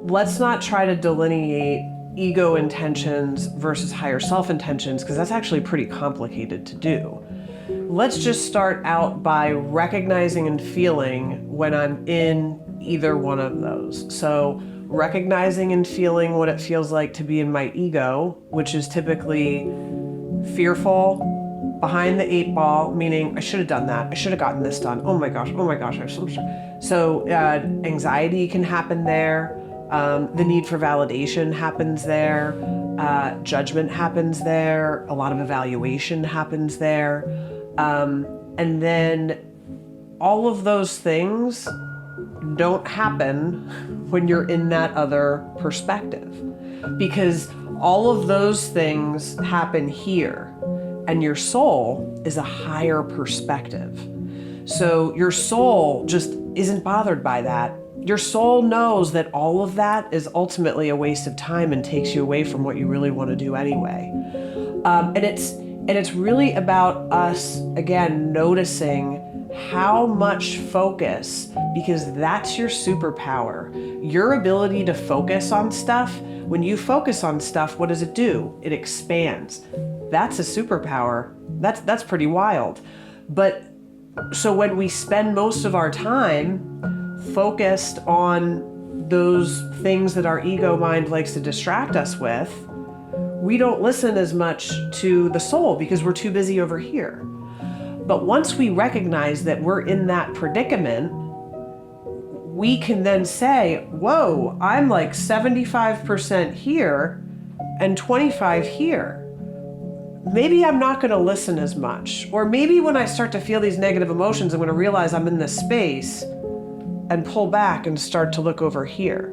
Let's not try to delineate ego intentions versus higher self intentions, because that's actually pretty complicated to do. Let's just start out by recognizing and feeling when I'm in either one of those. So recognizing and feeling what it feels like to be in my ego, which is typically fearful, behind the eight ball, meaning I should have done that. I should have gotten this done. Oh my gosh, I'm so sorry. So anxiety can happen there. The need for validation happens there. Judgment happens there. A lot of evaluation happens there. And then all of those things don't happen when you're in that other perspective, because all of those things happen here, and your soul is a higher perspective. So your soul just isn't bothered by that. Your soul knows that all of that is ultimately a waste of time and takes you away from what you really want to do anyway. And it's really about us, again, noticing how much focus, because that's your superpower. Your ability to focus on stuff, when you focus on stuff, what does it do? It expands. That's a superpower. That's pretty wild. But so when we spend most of our time focused on those things that our ego mind likes to distract us with, we don't listen as much to the soul because we're too busy over here. But once we recognize that we're in that predicament, we can then say, whoa, I'm like 75% here and 25 here. Maybe I'm not going to listen as much. Or maybe when I start to feel these negative emotions, I'm going to realize I'm in this space and pull back and start to look over here.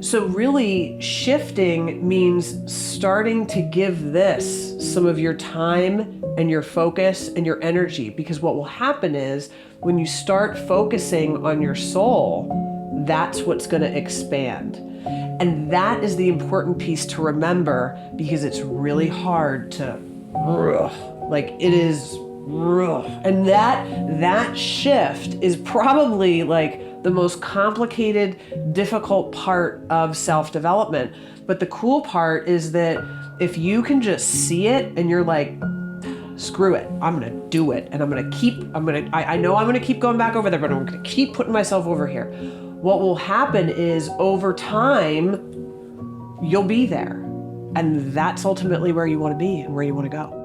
So really shifting means starting to give this some of your time and your focus and your energy, because what will happen is when you start focusing on your soul, that's what's going to expand. And that is the important piece to remember, because it's really hard to, like it is, and that shift is probably like the most complicated, difficult part of self-development. But the cool part is that if you can just see it and you're like, screw it, I'm gonna do it. And I know I'm gonna keep going back over there, but I'm gonna keep putting myself over here. What will happen is over time, you'll be there. And that's ultimately where you wanna be and where you wanna go.